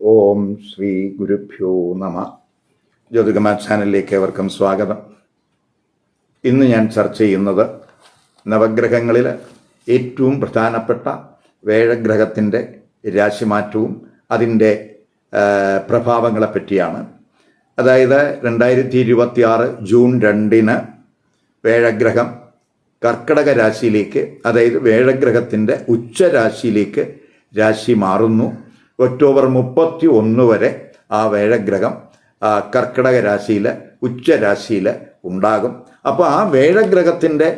ഓം ശ്രീ ഗുരുഭ്യോ നമ. ജ്യോതികമാ ചാനലിലേക്ക് ഏവർക്കും സ്വാഗതം. ഇന്ന് ഞാൻ ചർച്ച ചെയ്യുന്നത് നവഗ്രഹങ്ങളിൽ ഏറ്റവും പ്രധാനപ്പെട്ട വേഴഗ്രഹത്തിൻ്റെ രാശിമാറ്റവും അതിൻ്റെ പ്രഭാവങ്ങളെ പറ്റിയാണ്. അതായത് 2026 ജൂൺ 2 വേഴഗ്രഹം കർക്കടക രാശിയിലേക്ക്, അതായത് വേഴഗ്രഹത്തിൻ്റെ ഉച്ചരാശിയിലേക്ക് രാശി മാറുന്നു. ഒക്ടോബർ 31 വരെ ആ വേഴഗ്രഹം കർക്കടക രാശിയിൽ ഉച്ചരാശിയിൽ ഉണ്ടാകും. അപ്പോൾ ആ വേഴഗ്രഹത്തിൻ്റെ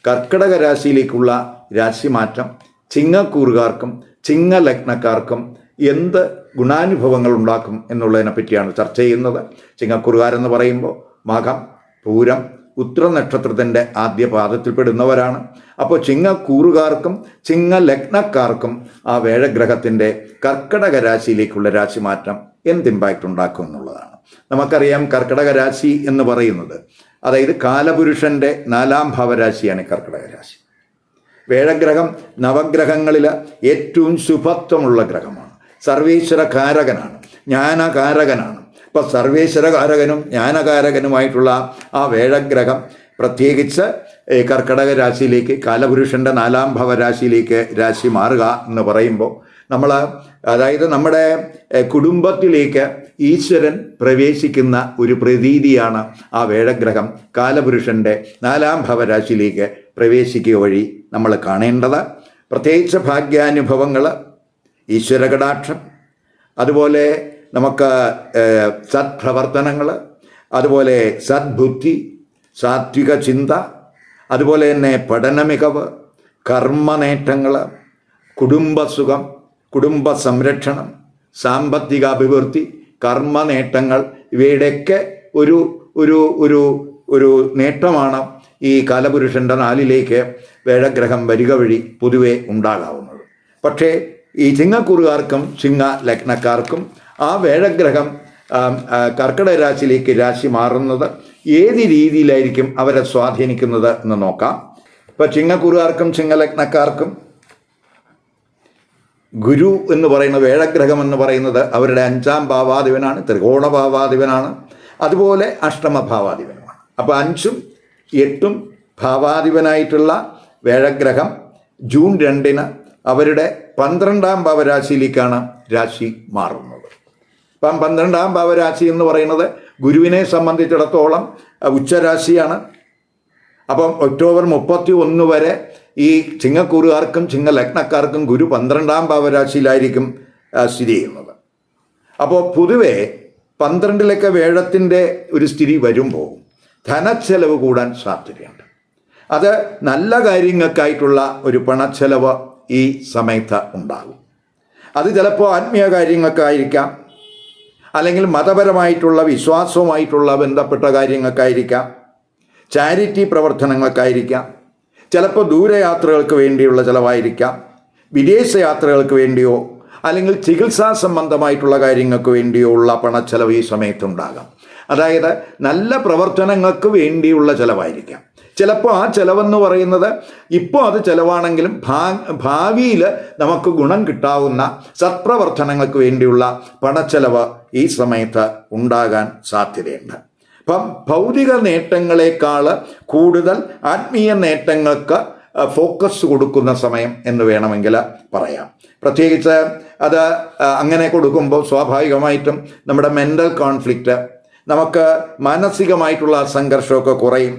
കർക്കടക രാശിയിലേക്കുള്ള രാശിമാറ്റം ചിങ്ങക്കൂറുകാർക്കും ചിങ്ങലഗ്നക്കാർക്കും എന്ത് ഗുണാനുഭവങ്ങൾ ഉണ്ടാക്കും എന്നുള്ളതിനെ പറ്റിയാണ് ചർച്ച ചെയ്യുന്നത്. ചിങ്ങക്കൂറുകാരെന്ന് പറയുമ്പോൾ മകം, പൂരം, ഉത്തര നക്ഷത്രത്തിൻ്റെ ആദ്യ പാദത്തിൽപ്പെടുന്നവരാണ്. അപ്പോൾ ചിങ്ങക്കൂറുകാർക്കും ചിങ്ങലഗ്നക്കാർക്കും ആ വേഴഗ്രഹത്തിൻ്റെ കർക്കടക രാശിയിലേക്കുള്ള രാശിമാറ്റം എന്ത് ഇമ്പാക്റ്റ് ഉണ്ടാക്കും എന്നുള്ളതാണ്. നമുക്കറിയാം, കർക്കടക രാശി എന്ന് പറയുന്നത്, അതായത് കാലപുരുഷൻ്റെ 4ാം ഭാവരാശിയാണ് കർക്കടക രാശി. വേഴഗ്രഹം നവഗ്രഹങ്ങളിൽ ഏറ്റവും ശുഭത്വമുള്ള ഗ്രഹമാണ്. സർവേശ്വരകാരകനാണ്, ജ്ഞാനകാരകനാണ്. ഇപ്പം സർവേശ്വരകാരകനും ജ്ഞാനകാരകനുമായിട്ടുള്ള ആ വേഴഗ്രഹം പ്രത്യേകിച്ച് കർക്കടക രാശിയിലേക്ക്, കാലപുരുഷൻ്റെ 4ാം ഭാവരാശിയിലേക്ക് രാശി മാറുക എന്ന് പറയുമ്പോൾ അതായത് നമ്മുടെ കുടുംബത്തിലേക്ക് ഈശ്വരൻ പ്രവേശിക്കുന്ന ഒരു പ്രതീതിയാണ് ആ വേഴഗ്രഹം കാലപുരുഷൻ്റെ 4ാം ഭാവരാശിയിലേക്ക് പ്രവേശിക്കുക വഴി നമ്മൾ കാണേണ്ടത്. പ്രത്യേകിച്ച് ഭാഗ്യാനുഭവങ്ങൾ, ഈശ്വരകടാക്ഷം, അതുപോലെ നമുക്ക് സത്പ്രവർത്തനങ്ങൾ, അതുപോലെ സദ്ബുദ്ധി, സാത്വിക ചിന്ത, അതുപോലെ തന്നെ പഠന മികവ്, കർമ്മനേട്ടങ്ങൾ, കുടുംബസുഖം, കുടുംബ സംരക്ഷണം, സാമ്പത്തിക അഭിവൃദ്ധി, കർമ്മനേട്ടങ്ങൾ, ഇവയുടെയൊക്കെ ഒരു ഒരു ഒരു ഒരു നേട്ടമാണ് ഈ കാലപുരുഷൻ്റെ 4ലേക്ക് വേഴഗ്രഹം വരിക വഴി പൊതുവെ ഉണ്ടാകാവുന്നത്. പക്ഷേ ഈ ചിങ്ങക്കൂറുകാർക്കും ചിങ്ങലഗ്നക്കാർക്കും ആ വേഴഗ്രഹം കർക്കിടക രാശിയിലേക്ക് രാശി മാറുന്നത് ഏത് രീതിയിലായിരിക്കും അവരെ സ്വാധീനിക്കുന്നത് എന്ന് നോക്കാം. ഇപ്പം ചിങ്ങക്കൂറുകാർക്കും ചിങ്ങലഗ്നക്കാർക്കും ഗുരു എന്ന് പറയുന്ന വേഴഗ്രഹം എന്ന് പറയുന്നത് അവരുടെ 5ാം ഭാവാധിപനാണ്, ത്രികോണ ഭാവാധിപനാണ്, അതുപോലെ അഷ്ടമ ഭാവാധിപനുമാണ്. അപ്പോൾ 5ഉം 8ഉം ഭാവാധിപനായിട്ടുള്ള വേഴഗ്രഹം ജൂൺ 2 അവരുടെ 12ാം ഭാവരാശിയിലേക്കാണ് രാശി മാറുന്നത്. അപ്പം 12ാം ഭാവരാശി എന്ന് പറയുന്നത് ഗുരുവിനെ സംബന്ധിച്ചിടത്തോളം ഉച്ചരാശിയാണ്. അപ്പം ഒക്ടോബർ 31 വരെ ഈ ചിങ്ങക്കൂറുകാർക്കും ചിങ്ങലഗ്നക്കാർക്കും ഗുരു 12ാം ഭാവരാശിയിലായിരിക്കും സ്ഥിതി ചെയ്യുന്നത്. അപ്പോൾ പൊതുവെ 12ലേക്ക് വേഴത്തിൻ്റെ ഒരു സ്ഥിതി വരുമ്പോൾ ധനച്ചെലവ് കൂടാൻ സാധ്യതയുണ്ട്. അത് നല്ല കാര്യങ്ങൾക്കായിട്ടുള്ള ഒരു പണച്ചെലവ് ഈ സമയത്ത് ഉണ്ടാകും. അത് ചിലപ്പോൾ ആത്മീയ കാര്യങ്ങൾക്കായിരിക്കാം, അല്ലെങ്കിൽ മതപരമായിട്ടുള്ള വിശ്വാസവുമായിട്ടുള്ള ബന്ധപ്പെട്ട കാര്യങ്ങൾക്കായിരിക്കാം, ചാരിറ്റി പ്രവർത്തനങ്ങൾക്കായിരിക്കാം, ചിലപ്പോൾ ദൂരയാത്രകൾക്ക് വേണ്ടിയുള്ള ചിലവായിരിക്കാം, വിദേശ യാത്രകൾക്ക് വേണ്ടിയോ അല്ലെങ്കിൽ ചികിത്സാ സംബന്ധമായിട്ടുള്ള കാര്യങ്ങൾക്ക് വേണ്ടിയോ ഉള്ള പണച്ചെലവ് ഈ സമയത്തുണ്ടാകാം. അതായത് നല്ല പ്രവർത്തനങ്ങൾക്ക് വേണ്ടിയുള്ള ചിലവായിരിക്കാം. ചിലപ്പോൾ ആ ചിലവെന്ന് പറയുന്നത് ഇപ്പോൾ അത് ചിലവാണെങ്കിലും ഭാവിയിൽ നമുക്ക് ഗുണം കിട്ടാവുന്ന സത്പ്രവർത്തനങ്ങൾക്ക് വേണ്ടിയുള്ള പണച്ചെലവ് ഈ സമയത്ത് ഉണ്ടാകാൻ സാധ്യതയുണ്ട്. അപ്പം ഭൗതിക നേട്ടങ്ങളെക്കാൾ കൂടുതൽ ആത്മീയ നേട്ടങ്ങൾക്ക് ഫോക്കസ് കൊടുക്കുന്ന സമയം എന്ന് വേണമെങ്കിൽ പറയാം. പ്രത്യേകിച്ച് അത് അങ്ങനെ കൊടുക്കുമ്പോൾ സ്വാഭാവികമായിട്ടും നമ്മുടെ മെൻ്റൽ കോൺഫ്ലിക്റ്റ്, നമുക്ക് മാനസികമായിട്ടുള്ള സംഘർഷമൊക്കെ കുറയും.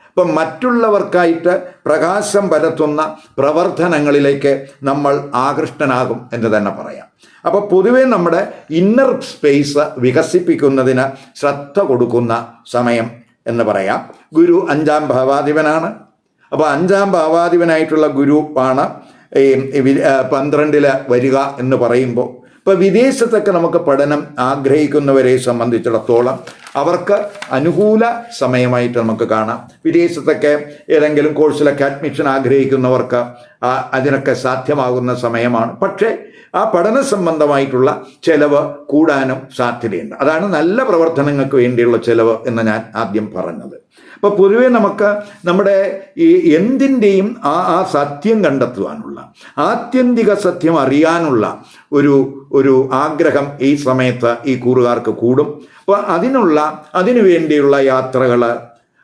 ഇപ്പം മറ്റുള്ളവർക്കായിട്ട് പ്രകാശം പരത്തുന്ന പ്രവർത്തനങ്ങളിലേക്ക് നമ്മൾ ആകൃഷ്ടനാകും എന്ന് തന്നെ പറയാം. അപ്പോൾ പൊതുവെ നമ്മുടെ ഇന്നർ സ്പേസ് വികസിപ്പിക്കുന്നതിന് ശ്രദ്ധ കൊടുക്കുന്ന സമയം എന്ന് പറയാം. ഗുരു 5ാം ഭാവാധിപനാണ്. അപ്പോൾ 5ാം ഭാവാധിപനായിട്ടുള്ള ഗുരു ആണ് 12 വരിക എന്ന് പറയുമ്പോൾ, ഇപ്പോൾ വിദേശത്തൊക്കെ നമുക്ക് പഠനം ആഗ്രഹിക്കുന്നവരെ സംബന്ധിച്ചിടത്തോളം അവർക്ക് അനുകൂല സമയമായിട്ട് നമുക്ക് കാണാം. വിദേശത്തൊക്കെ ഏതെങ്കിലും കോഴ്സിലൊക്കെ അഡ്മിഷൻ ആഗ്രഹിക്കുന്നവർക്ക് അതിനൊക്കെ സാധ്യമാകുന്ന സമയമാണ്. പക്ഷേ ആ പഠന സംബന്ധമായിട്ടുള്ള ചെലവ് കൂടാനും സാധ്യതയുണ്ട്. അതാണ് നല്ല പ്രവർത്തനങ്ങൾക്ക് വേണ്ടിയുള്ള ചെലവ് എന്ന് ഞാൻ ആദ്യം പറഞ്ഞത്. അപ്പോൾ പൊതുവേ നമുക്ക് നമ്മുടെ ഈ എന്തിൻ്റെയും ആ സത്യം കണ്ടെത്തുവാനുള്ള, ആത്യന്തിക സത്യം അറിയാനുള്ള ഒരു ആഗ്രഹം ഈ സമയത്ത് ഈ കൂറുകാർക്ക് കൂടും. അപ്പോൾ അതിനു വേണ്ടിയുള്ള യാത്രകൾ,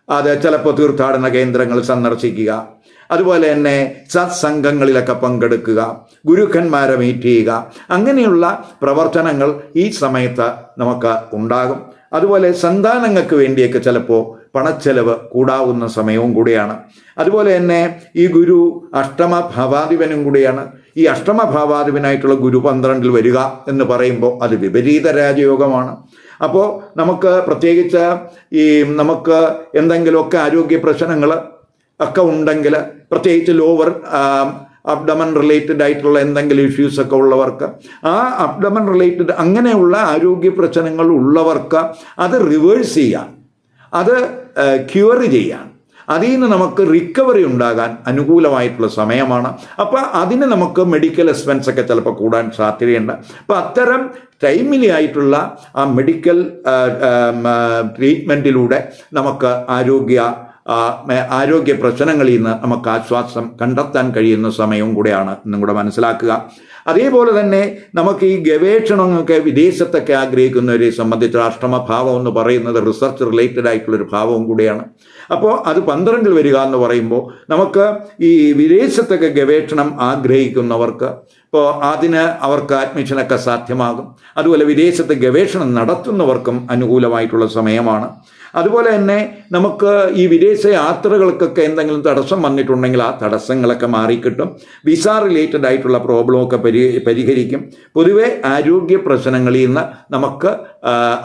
അത് ചിലപ്പോൾ തീർത്ഥാടന കേന്ദ്രങ്ങൾ സന്ദർശിക്കുക, അതുപോലെ തന്നെ സത്സംഗങ്ങളിലൊക്കെ പങ്കെടുക്കുക, ഗുരുക്കന്മാരെ മീറ്റ് ചെയ്യുക, അങ്ങനെയുള്ള പ്രവർത്തനങ്ങൾ ഈ സമയത്ത് നമുക്ക് ഉണ്ടാകും. അതുപോലെ സന്താനങ്ങൾക്ക് വേണ്ടിയൊക്കെ ചിലപ്പോൾ പണച്ചെലവ് കൂടാവുന്ന സമയവും കൂടിയാണ്. അതുപോലെ തന്നെ ഈ ഗുരു അഷ്ടമഭാവാധിപനും കൂടിയാണ്. ഈ അഷ്ടമഭാവാധിപനായിട്ടുള്ള ഗുരു 12 വരിക എന്ന് പറയുമ്പോൾ അത് വിപരീത രാജയോഗമാണ്. അപ്പോൾ നമുക്ക് പ്രത്യേകിച്ച് നമുക്ക് എന്തെങ്കിലുമൊക്കെ ആരോഗ്യ പ്രശ്നങ്ങൾ ഒക്കെ ഉണ്ടെങ്കിൽ, പ്രത്യേകിച്ച് ലോവർ അബ്ഡമൻ റിലേറ്റഡ് ആയിട്ടുള്ള എന്തെങ്കിലും ഇഷ്യൂസൊക്കെ ഉള്ളവർക്ക്, ആ അബ്ഡമൻ റിലേറ്റഡ് അങ്ങനെയുള്ള ആരോഗ്യ പ്രശ്നങ്ങൾ ഉള്ളവർക്ക് അത് റിവേഴ്സ് ചെയ്യാൻ, അത് ക്യൂർ ചെയ്യാൻ, അതിൽ നിന്ന് നമുക്ക് റിക്കവറി ഉണ്ടാകാൻ അനുകൂലമായിട്ടുള്ള സമയമാണ്. അപ്പോൾ അതിന് നമുക്ക് മെഡിക്കൽ എക്സ്പെൻസ് ഒക്കെ ചിലപ്പോൾ കൂടാൻ സാധ്യതയുണ്ട്. അപ്പോൾ അത്തരം ടൈമിലി ആയിട്ടുള്ള ആ മെഡിക്കൽ ട്രീറ്റ്മെൻറ്റിലൂടെ നമുക്ക് ആരോഗ്യ പ്രശ്നങ്ങളിൽ നിന്ന് നമുക്ക് ആശ്വാസം കണ്ടെത്താൻ കഴിയുന്ന സമയവും കൂടെയാണ് എന്നും കൂടെ മനസ്സിലാക്കുക. അതേപോലെ തന്നെ നമുക്ക് ഈ ഗവേഷണങ്ങളൊക്കെ വിദേശത്തൊക്കെ ആഗ്രഹിക്കുന്നവരെ സംബന്ധിച്ച് അഷ്ടമഭാവം എന്ന് പറയുന്നത് റിസർച്ച് റിലേറ്റഡ് ആയിട്ടുള്ളൊരു ഭാവവും കൂടിയാണ്. അപ്പോൾ അത് 12 വരിക എന്ന് പറയുമ്പോൾ നമുക്ക് ഈ വിദേശത്തൊക്കെ ഗവേഷണം ആഗ്രഹിക്കുന്നവർക്ക് ഇപ്പോൾ അവർക്ക് അഡ്മിഷനൊക്കെ സാധ്യമാകും. അതുപോലെ വിദേശത്ത് ഗവേഷണം നടത്തുന്നവർക്കും അനുകൂലമായിട്ടുള്ള സമയമാണ്. അതുപോലെ തന്നെ നമുക്ക് ഈ വിദേശ യാത്രകൾക്കൊക്കെ എന്തെങ്കിലും തടസ്സം വന്നിട്ടുണ്ടെങ്കിൽ ആ തടസ്സങ്ങളൊക്കെ മാറിക്കിട്ടും. വിസ റിലേറ്റഡ് ആയിട്ടുള്ള പ്രോബ്ലമൊക്കെ പരിഹരിക്കും. പൊതുവെ ആരോഗ്യ പ്രശ്നങ്ങളിൽ നിന്ന് നമുക്ക്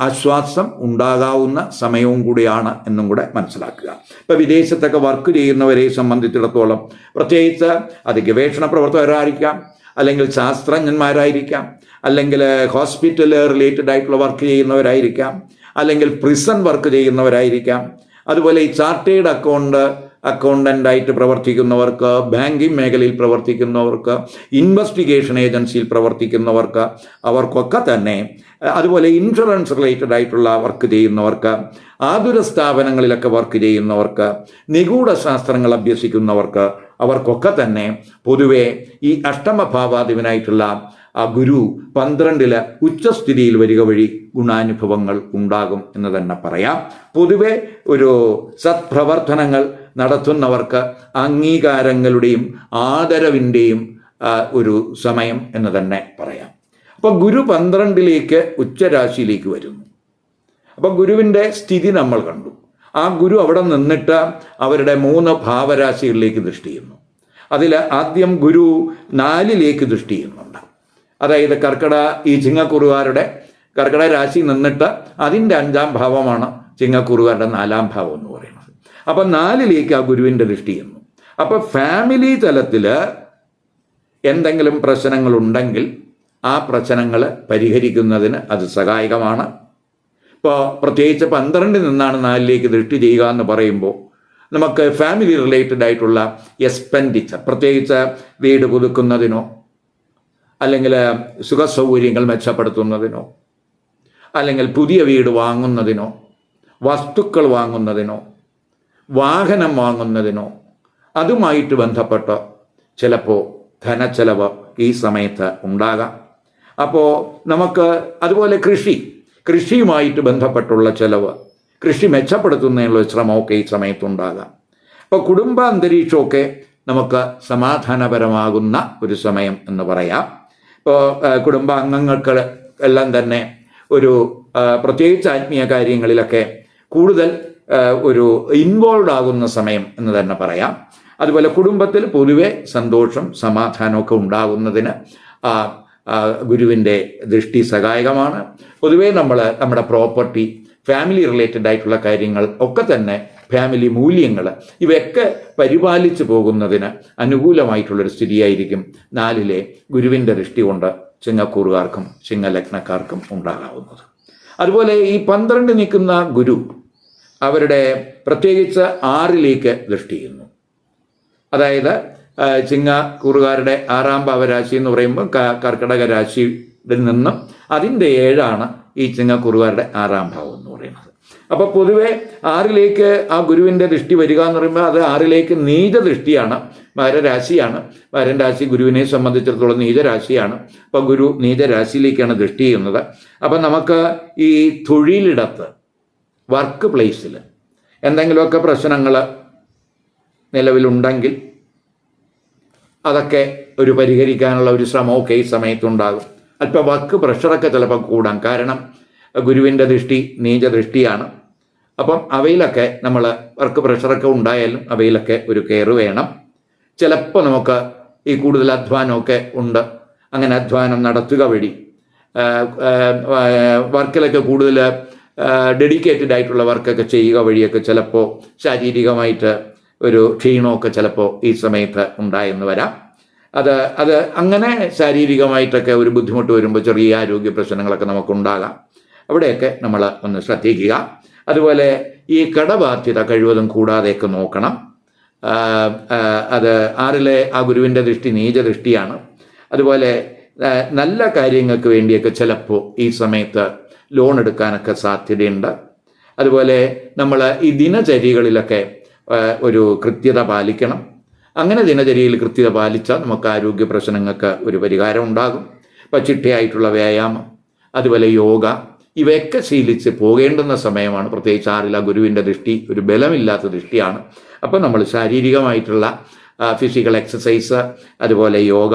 ആശ്വാസം ഉണ്ടാകാവുന്ന സമയവും കൂടിയാണ് എന്നും കൂടെ മനസ്സിലാക്കുക. ഇപ്പോൾ വിദേശത്തൊക്കെ വർക്ക് ചെയ്യുന്നവരെ സംബന്ധിച്ചിടത്തോളം, പ്രത്യേകിച്ച് അത് ഗവേഷണ പ്രവർത്തകരായിരിക്കാം, അല്ലെങ്കിൽ ശാസ്ത്രജ്ഞന്മാരായിരിക്കാം, അല്ലെങ്കിൽ ഹോസ്പിറ്റൽ റിലേറ്റഡ് ആയിട്ടുള്ള വർക്ക് ചെയ്യുന്നവരായിരിക്കാം, അല്ലെങ്കിൽ പ്രിസൺ വർക്ക് ചെയ്യുന്നവരായിരിക്കാം, അതുപോലെ ഈ ചാർട്ടേഡ് അക്കൗണ്ടൻ്റ് ആയിട്ട് പ്രവർത്തിക്കുന്നവർക്ക്, ബാങ്കിങ് മേഖലയിൽ പ്രവർത്തിക്കുന്നവർക്ക്, ഇൻവെസ്റ്റിഗേഷൻ ഏജൻസിയിൽ പ്രവർത്തിക്കുന്നവർക്ക്, അവർക്കൊക്കെ തന്നെ, അതുപോലെ ഇൻഷുറൻസ് റിലേറ്റഡ് ആയിട്ടുള്ള വർക്ക് ചെയ്യുന്നവർക്ക്, ആതുര സ്ഥാപനങ്ങളിലൊക്കെ വർക്ക് ചെയ്യുന്നവർക്ക്, നിഗൂഢ ശാസ്ത്രങ്ങൾ അഭ്യസിക്കുന്നവർക്ക്, അവർക്കൊക്കെ തന്നെ പൊതുവെ ഈ അഷ്ടമഭാവാധിപനായിട്ടുള്ള ആ ഗുരു 12 ഉച്ചസ്ഥിതിയിൽ വരിക വഴി ഗുണാനുഭവങ്ങൾ ഉണ്ടാകും എന്ന് തന്നെ പറയാം. പൊതുവെ ഒരു സത്പ്രവർത്തനങ്ങൾ നടത്തുന്നവർക്ക് അംഗീകാരങ്ങളുടെയും ആദരവിൻ്റെയും ഒരു സമയം എന്ന് തന്നെ പറയാം. അപ്പോൾ ഗുരു 12 ഉച്ചരാശിയിലേക്ക് വരുന്നു. അപ്പോൾ ഗുരുവിൻ്റെ സ്ഥിതി നമ്മൾ കണ്ടു. ആ ഗുരു അവിടെ നിന്നിട്ട് അവരുടെ 3 ഭാവരാശികളിലേക്ക് ദൃഷ്ടി ചെയ്യുന്നു. അതിൽ ആദ്യം ഗുരു 4 ദൃഷ്ടി ചെയ്യുന്നുണ്ട്. അതായത് ഈ ചിങ്ങക്കുറുകാരുടെ കർക്കിടക രാശി നിന്നിട്ട് അതിൻ്റെ 5-ാം ഭാവമാണ് ചിങ്ങക്കുറുകാരുടെ 4-ാം ഭാവം എന്ന് പറയുന്നത്. അപ്പം 4 ആ ഗുരുവിൻ്റെ ദൃഷ്ടി ചെയ്യുന്നു. അപ്പം ഫാമിലി തലത്തിൽ എന്തെങ്കിലും പ്രശ്നങ്ങളുണ്ടെങ്കിൽ ആ പ്രശ്നങ്ങൾ പരിഹരിക്കുന്നതിന് അത് സഹായകമാണ്. ഇപ്പോൾ പ്രത്യേകിച്ച് 12 നിന്നാണ് 4 ദൃഷ്ടി ചെയ്യുക എന്ന് പറയുമ്പോൾ നമുക്ക് ഫാമിലി റിലേറ്റഡ് ആയിട്ടുള്ള എക്സ്പെൻഡിച്ചർ, പ്രത്യേകിച്ച് വീട് പുതുക്കുന്നതിനോ, അല്ലെങ്കിൽ സുഖസൗകര്യങ്ങൾ മെച്ചപ്പെടുത്തുന്നതിനോ, അല്ലെങ്കിൽ പുതിയ വീട് വാങ്ങുന്നതിനോ, വസ്തുക്കൾ വാങ്ങുന്നതിനോ, വാഹനം വാങ്ങുന്നതിനോ, അതുമായിട്ട് ബന്ധപ്പെട്ട് ചിലപ്പോൾ ധനച്ചെലവ് ഈ സമയത്ത് ഉണ്ടാകാം. അപ്പോൾ നമുക്ക് അതുപോലെ കൃഷിയുമായിട്ട് ബന്ധപ്പെട്ടുള്ള ചിലവ്, കൃഷി മെച്ചപ്പെടുത്തുന്നതിനുള്ള ശ്രമമൊക്കെ ഈ സമയത്തുണ്ടാകാം. അപ്പോൾ കുടുംബ അന്തരീക്ഷമൊക്കെ നമുക്ക് സമാധാനപരമാകുന്ന ഒരു സമയം എന്ന് പറയാം. ഇപ്പോൾ കുടുംബാംഗങ്ങൾക്ക് എല്ലാം തന്നെ ഒരു പ്രത്യേകിച്ച് ആത്മീയ കാര്യങ്ങളിലൊക്കെ കൂടുതൽ ഒരു ഇൻവോൾവ് ആകുന്ന സമയം എന്ന് തന്നെ പറയാം. അതുപോലെ കുടുംബത്തിൽ പൊതുവെ സന്തോഷം സമാധാനമൊക്കെ ഉണ്ടാകുന്നതിന് ഗുരുവിൻ്റെ ദൃഷ്ടി സഹായകമാണ്. പൊതുവേ നമ്മുടെ പ്രോപ്പർട്ടി, ഫാമിലി റിലേറ്റഡ് ആയിട്ടുള്ള കാര്യങ്ങൾ ഒക്കെ തന്നെ, ഫാമിലി മൂല്യങ്ങൾ, ഇവയൊക്കെ പരിപാലിച്ചു പോകുന്നതിന് അനുകൂലമായിട്ടുള്ളൊരു സ്ഥിതിയായിരിക്കും 4 ഗുരുവിൻ്റെ ദൃഷ്ടി കൊണ്ട് ചിങ്ങക്കൂറുകാർക്കും ചിങ്ങലഗ്നക്കാർക്കും ഉണ്ടാകാവുന്നത്. അതുപോലെ ഈ 12 നിൽക്കുന്ന ഗുരു അവരുടെ പ്രത്യേകിച്ച് 6 ദൃഷ്ടി ചെയ്യുന്നു. അതായത് ചിങ്ങക്കൂറുകാരുടെ 6-ാം ഭാവരാശി എന്ന് പറയുമ്പോൾ കർക്കിടക രാശിയിൽ നിന്നും അതിൻ്റെ 7 ഈ ചിങ്ങക്കൂറുകാരുടെ 6-ാം ഭാവം എന്ന് പറയുന്നത്. അപ്പോൾ പൊതുവെ 6ലേക്ക് ആ ഗുരുവിൻ്റെ ദൃഷ്ടി വരിക എന്ന് പറയുമ്പോൾ അത് 6ലേക്ക് നീചദൃഷ്ടിയാണ്, മകരരാശിയാണ്. മകരൻ രാശി ഗുരുവിനെ സംബന്ധിച്ചിടത്തോളം നീചരാശിയാണ്. അപ്പോൾ ഗുരു നീചരാശിയിലേക്കാണ് ദൃഷ്ടി ചെയ്യുന്നത്. അപ്പം നമുക്ക് ഈ തൊഴിലിടത്ത്, വർക്ക് പ്ലേസിൽ എന്തെങ്കിലുമൊക്കെ പ്രശ്നങ്ങൾ നിലവിലുണ്ടെങ്കിൽ അതൊക്കെ ഒരു പരിഹരിക്കാനുള്ള ഒരു ശ്രമമൊക്കെ ഈ സമയത്തുണ്ടാകും. അല്പം വർക്ക് പ്രഷറൊക്കെ ചിലപ്പോൾ കൂടാം, കാരണം ഗുരുവിൻ്റെ ദൃഷ്ടി നീചദൃഷ്ടിയാണ്. അപ്പം അവയിലൊക്കെ നമ്മൾ വർക്ക് പ്രഷറൊക്കെ ഉണ്ടായാലും അവയിലൊക്കെ ഒരു കെയർ വേണം. ചിലപ്പോൾ നമുക്ക് ഈ കൂടുതൽ അധ്വാനമൊക്കെ ഉണ്ട്. അങ്ങനെ അധ്വാനം നടത്തുക വഴി വർക്കിലൊക്കെ കൂടുതൽ ഡെഡിക്കേറ്റഡ് ആയിട്ടുള്ള വർക്കൊക്കെ ചെയ്യുക വഴിയൊക്കെ ചിലപ്പോൾ ശാരീരികമായിട്ട് ഒരു ക്ഷീണമൊക്കെ ചിലപ്പോൾ ഈ സമയത്ത് ഉണ്ടായെന്ന് വരാം. അത് അങ്ങനെ ശാരീരികമായിട്ടൊക്കെ ഒരു ബുദ്ധിമുട്ട് വരുമ്പോൾ ചെറിയ ആരോഗ്യ പ്രശ്നങ്ങളൊക്കെ നമുക്കുണ്ടാകാം. അവിടെയൊക്കെ നമ്മൾ ഒന്ന് ശ്രദ്ധിക്കുക. അതുപോലെ ഈ കടബാധ്യത കഴിവതും കൂടാതെയൊക്കെ നോക്കണം. അത് 6ലെ ആ ഗുരുവിൻ്റെ ദൃഷ്ടി നീചദൃഷ്ടിയാണ്. അതുപോലെ നല്ല കാര്യങ്ങൾക്ക് വേണ്ടിയൊക്കെ ചിലപ്പോൾ ഈ സമയത്ത് ലോൺ എടുക്കാനൊക്കെ സാധ്യതയുണ്ട്. അതുപോലെ നമ്മൾ ഈ ദിനചര്യകളിലൊക്കെ ഒരു കൃത്യത പാലിക്കണം. അങ്ങനെ ദിനചര്യയിൽ കൃത്യത പാലിച്ചാൽ നമുക്ക് ആരോഗ്യ പ്രശ്നങ്ങൾക്ക് ഒരു പരിഹാരം ഉണ്ടാകും. ഇപ്പം ചിട്ടയായിട്ടുള്ള വ്യായാമം, അതുപോലെ യോഗ, ഇവയൊക്കെ ശീലിച്ച് പോകേണ്ടുന്ന സമയമാണ്. പ്രത്യേകിച്ച് 6ലെ ഗുരുവിൻ്റെ ദൃഷ്ടി ഒരു ബലമില്ലാത്ത ദൃഷ്ടിയാണ്. അപ്പോൾ നമ്മൾ ശാരീരികമായിട്ടുള്ള ഫിസിക്കൽ എക്സസൈസ്, അതുപോലെ യോഗ,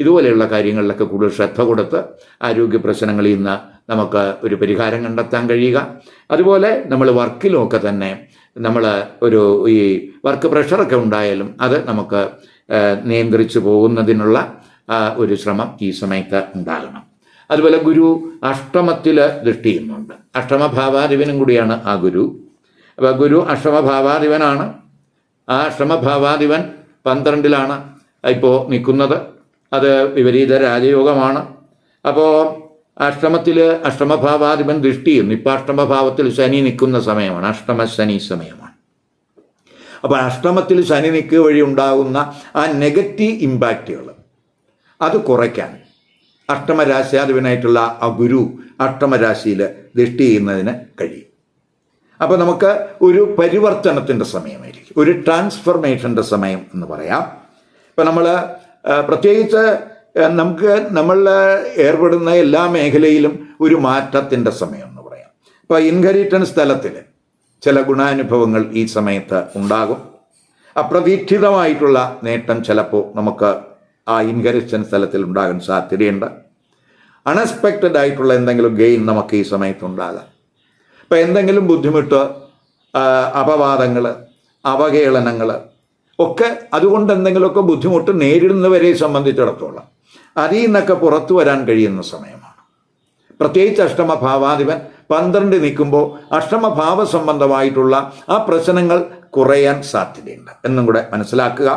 ഇതുപോലെയുള്ള കാര്യങ്ങളിലൊക്കെ കൂടുതൽ ശ്രദ്ധ കൊടുത്ത് ആരോഗ്യ പ്രശ്നങ്ങളിൽ നിന്ന് നമുക്ക് ഒരു പരിഹാരം കണ്ടെത്താൻ കഴിയുക. അതുപോലെ നമ്മൾ വർക്കിലുമൊക്കെ തന്നെ നമ്മൾ ഈ വർക്ക് പ്രഷറൊക്കെ ഉണ്ടായാലും അത് നമുക്ക് നിയന്ത്രിച്ചു പോകുന്നതിനുള്ള ഒരു ശ്രമം ഈ സമയത്ത് ഉണ്ടാകണം. അതുപോലെ ഗുരു അഷ്ടമത്തിൽ ദൃഷ്ടി ചെയ്യുന്നുണ്ട്. അഷ്ടമഭാവാധിപനും കൂടിയാണ് ആ ഗുരു. അപ്പോൾ ഗുരു അഷ്ടമഭാവാധിപനാണ്. ആ അഷ്ടമഭാവാധിപൻ 12ലാണ് ഇപ്പോൾ നിൽക്കുന്നത്. അത് വിപരീത രാജയോഗമാണ്. അപ്പോൾ അഷ്ടമഭാവാധിപൻ ദൃഷ്ടി ചെയ്യുന്നു. ഇപ്പോൾ അഷ്ടമഭാവത്തിൽ ശനി നിൽക്കുന്ന സമയമാണ്, അഷ്ടമശനി സമയമാണ്. അപ്പോൾ അഷ്ടമത്തിൽ ശനി നിൽക്കുക വഴി ഉണ്ടാകുന്ന ആ നെഗറ്റീവ് ഇമ്പാക്റ്റുകൾ അത് കുറയ്ക്കാൻ അഷ്ടമരാശ്യാധിപനായിട്ടുള്ള ആ ഗുരു അഷ്ടമരാശിയിൽ ദൃഷ്ടി ചെയ്യുന്നതിന് കഴിയും. അപ്പോൾ നമുക്ക് ഒരു പരിവർത്തനത്തിൻ്റെ സമയമായിരിക്കും, ഒരു ട്രാൻസ്ഫർമേഷൻ്റെ സമയം എന്ന് പറയാം. ഇപ്പം നമ്മൾ പ്രത്യേകിച്ച് നമ്മൾ ഏർപ്പെടുന്ന എല്ലാ മേഖലയിലും ഒരു മാറ്റത്തിൻ്റെ സമയം എന്ന് പറയാം. ഇപ്പോൾ ഇൻഹെറിറ്റൻസ് തലത്തിൽ ചില ഗുണാനുഭവങ്ങൾ ഈ സമയത്ത് ഉണ്ടാകും. അപ്രതീക്ഷിതമായിട്ടുള്ള നേട്ടം ചിലപ്പോൾ നമുക്ക് ആ ഇൻഹെറിറ്റൻസ് തലത്തിൽ ഉണ്ടാകാൻ സാധ്യതയുണ്ട്. അൺഎക്സ്പെക്റ്റഡ് ആയിട്ടുള്ള എന്തെങ്കിലും ഗെയിൻ നമുക്ക് ഈ സമയത്തുണ്ടാകാം. ഇപ്പം എന്തെങ്കിലും ബുദ്ധിമുട്ട്, അപവാദങ്ങൾ, അവഹേളനങ്ങൾ ഒക്കെ അതുകൊണ്ട് എന്തെങ്കിലുമൊക്കെ ബുദ്ധിമുട്ട് നേരിടുന്നവരെ സംബന്ധിച്ചിടത്തോളം അതിൽ നിന്നൊക്കെ പുറത്തു വരാൻ കഴിയുന്ന സമയമാണ്. പ്രത്യേകിച്ച് അഷ്ടമഭാവാധിപൻ 12 നിൽക്കുമ്പോൾ അഷ്ടമഭാവ സംബന്ധമായിട്ടുള്ള ആ പ്രശ്നങ്ങൾ കുറയാൻ സാധ്യതയുണ്ട് എന്നും കൂടെ മനസ്സിലാക്കുക.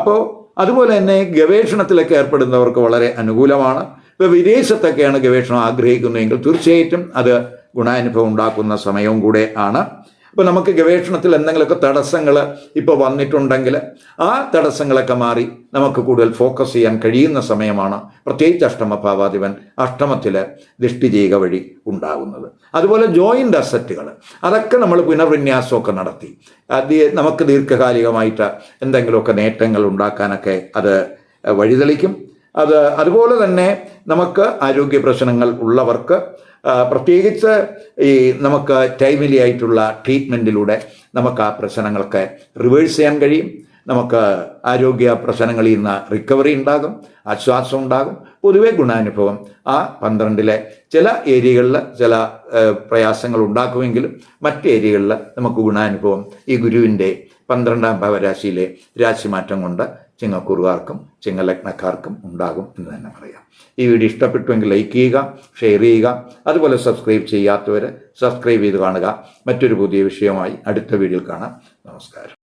അപ്പോൾ അതുപോലെ തന്നെ ഗവേഷണത്തിലൊക്കെ ഏർപ്പെടുന്നവർക്ക് വളരെ അനുകൂലമാണ്. ഇപ്പോൾ വിദേശത്തൊക്കെയാണ് ഗവേഷണം ആഗ്രഹിക്കുന്നതെങ്കിൽ തീർച്ചയായിട്ടും അത് ഗുണാനുഭവം ഉണ്ടാക്കുന്ന സമയവും കൂടെ ആണ്. അപ്പോൾ നമുക്ക് ഗവേഷണത്തിൽ എന്തെങ്കിലുമൊക്കെ തടസ്സങ്ങൾ ഇപ്പോൾ വന്നിട്ടുണ്ടെങ്കിൽ ആ തടസ്സങ്ങളൊക്കെ മാറി നമുക്ക് കൂടുതൽ ഫോക്കസ് ചെയ്യാൻ കഴിയുന്ന സമയമാണ്. പ്രത്യേകിച്ച് അഷ്ടമഭാവാധിപൻ അഷ്ടമത്തിൽ ദൃഷ്ടി ചെയ്യുക വഴി ഉണ്ടാകുന്നത്. അതുപോലെ ജോയിൻ്റ് അസറ്റുകൾ അതൊക്കെ നമ്മൾ പുനർവിന്യാസമൊക്കെ നടത്തി നമുക്ക് ദീർഘകാലികമായിട്ട് എന്തെങ്കിലുമൊക്കെ നേട്ടങ്ങൾ ഉണ്ടാക്കാനൊക്കെ അത് വഴിതെളിക്കും. അതുപോലെ തന്നെ നമുക്ക് ആരോഗ്യ പ്രശ്നങ്ങൾ ഉള്ളവർക്ക് പ്രത്യേകിച്ച് നമുക്ക് ടൈംലി ആയിട്ടുള്ള ട്രീറ്റ്മെൻറ്റിലൂടെ നമുക്ക് ആ പ്രശ്നങ്ങളൊക്കെ റിവേഴ്സ് ചെയ്യാൻ കഴിയും. നമുക്ക് ആരോഗ്യ പ്രശ്നങ്ങളിൽ നിന്ന് റിക്കവറി ഉണ്ടാകും, ആശ്വാസം ഉണ്ടാകും. പൊതുവെ ഗുണാനുഭവം ആ 12ലെ ചില ഏരിയകളിൽ ചില പ്രയാസങ്ങൾ ഉണ്ടാക്കുമെങ്കിലും മറ്റ് ഏരിയകളിൽ നമുക്ക് ഗുണാനുഭവം ഈ ഗുരുവിൻ്റെ 12ാം ഭാവരാശിയിലെ രാശിമാറ്റം കൊണ്ട് ചിങ്ങക്കൂറുകാർക്കും ചിങ്ങലഗ്നക്കാർക്കും ഉണ്ടാകും എന്ന് തന്നെ പറയാം. ഈ വീഡിയോ ഇഷ്ടപ്പെട്ടുവെങ്കിൽ ലൈക്ക് ചെയ്യുക, ഷെയർ ചെയ്യുക. അതുപോലെ സബ്സ്ക്രൈബ് ചെയ്യാത്തവർ സബ്സ്ക്രൈബ് ചെയ്ത് കാണുക. മറ്റൊരു പുതിയ വിഷയമായി അടുത്ത വീഡിയോയിൽ കാണാം. നമസ്കാരം.